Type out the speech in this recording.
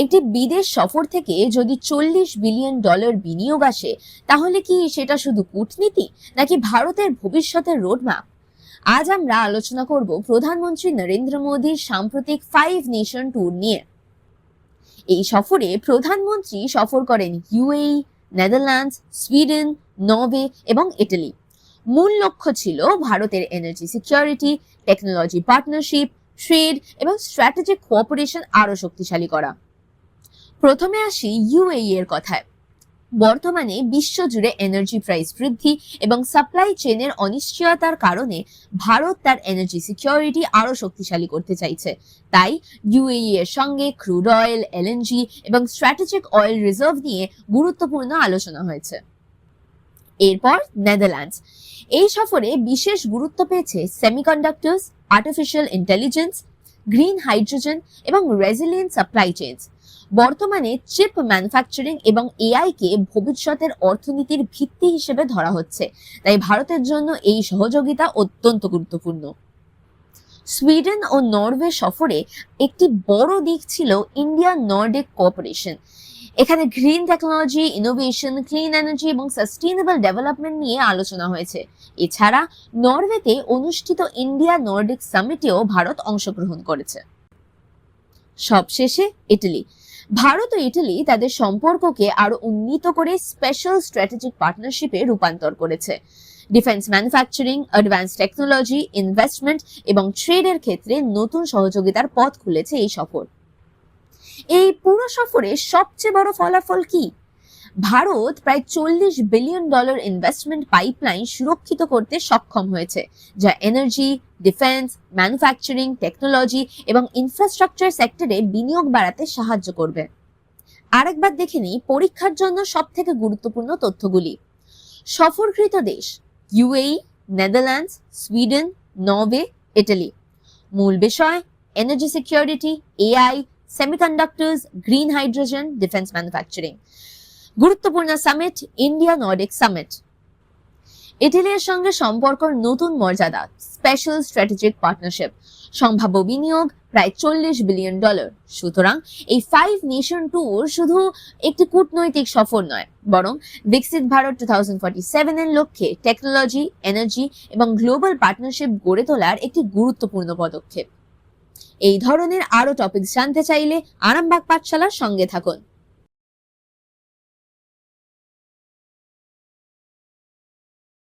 একটি বিদেশ সফর থেকে যদি $40 বিলিয়ন বিনিয়োগ আসে, তাহলে কি সেটা শুধু কূটনীতি নাকি ভারতের ভবিষ্যতের রোডম্যাপ? আজ আমরা আলোচনা করব প্রধানমন্ত্রী নরেন্দ্র মোদীর সাম্প্রতিক 5 নেশন ট্যুর নিয়ে। এই সফরে প্রধানমন্ত্রী সফর করেন ইউএই, নেদারল্যান্ডস, সুইডেন, নরওয়ে এবং ইটালি। মূল লক্ষ্য ছিল ভারতের energy security, technology partnership, trade এবং স্ট্র্যাটেজিক কোঅপারেশন আরো শক্তিশালী করা। প্রথমে আসি ইউএই এর কথায়। বর্তমানে বিশ্বজুড়ে এনার্জি প্রাইস বৃদ্ধি এবং সাপ্লাই চেনের অনিশ্চয়তার কারণে ভারত তার এনার্জি সিকিউরিটি আরো শক্তিশালী করতে চাইছে। তাই ইউএই এর সঙ্গে ক্রুড অয়েল, এলএনজি এবং স্ট্র্যাটেজিক অয়েল রিজার্ভ নিয়ে গুরুত্বপূর্ণ আলোচনা হয়েছে। এরপর নেদারল্যান্ডস। এই সফরে বিশেষ গুরুত্ব পেয়েছে semiconductors, artificial intelligence, green hydrogen এবং রেজিলিয়েন্ট সাপ্লাই চেইনস। বর্তমানে চিপ ম্যানুফ্যাকচারিং এবং এআই কে ভবিষ্যতের অর্থনীতির ভিত্তি হিসেবে ধরা হচ্ছে, তাই ভারতের জন্য এই সহযোগিতা অত্যন্ত গুরুত্বপূর্ণ। সুইডেন ও নরওয়ে সফরে একটি বড় দিক ছিল ইন্ডিয়া নর্ডিক কোঅপারেশন। এখানে green technology, innovation, clean energy এবং সাস্টেইনেবল ডেভেলপমেন্ট নিয়ে আলোচনা হয়েছে। এছাড়া নরওয়েতে অনুষ্ঠিত ইন্ডিয়া নর্ডিক সামিটেও ভারত অংশগ্রহণ করেছে। সবশেষে ইটালি। ভারত ও ইটালি তাদের সম্পর্ককে আরো উন্নীত করে স্পেশাল স্ট্র্যাটেজিক পার্টনারশিপে রূপান্তর করেছে। Defence manufacturing, advance technology, investment এবং ট্রেডের ক্ষেত্রে নতুন সহযোগিতার পথ খুলেছে এই সফর। এই পুরো সফরে সবচেয়ে বড় ফলাফল কি? ভারত প্রায় $40 বিলিয়ন ইনভেস্টমেন্ট পাইপলাইন সুরক্ষিত করতে সক্ষম হয়েছে, যা এনার্জি, ডিফেন্স, ম্যানুফ্যাকচারিং, টেকনোলজি এবং ইনফ্রাস্ট্রাকচার সেক্টরে বিনিয়োগ বাড়াতে সাহায্য করবে। আরেকবার দেখে নিই পরীক্ষার জন্য সবথেকে গুরুত্বপূর্ণ তথ্যগুলি। সফরকৃত দেশ UAE, Netherlands, Sweden, Norway, Italy. মূল বিষয় energy security, AI, semiconductors, green hydrogen, defence manufacturing. গুরুত্বপূর্ণ সামিট ইন্ডিয়া নর্ডিক সামিট। ইটালির সঙ্গে সম্পর্কের নতুন মর্যাদা, স্পেশাল স্ট্র্যাটেজিক পার্টনারশিপ। সম্ভাব্য বিনিয়োগ প্রায় $40 বিলিয়ন। সুতরাং এই 5 নেশন ট্যুর শুধু একটি কূটনৈতিক সফর নয়, বরং বিকশিত ভারত 2047 এর লক্ষ্যে টেকনোলজি, এনার্জি এবং গ্লোবাল পার্টনারশিপ গড়ে তোলার একটি গুরুত্বপূর্ণ পদক্ষেপ। এই ধরনের আরো টপিকস জানতে চাইলে আরামবাগ পাঠশালার সঙ্গে থাকুন।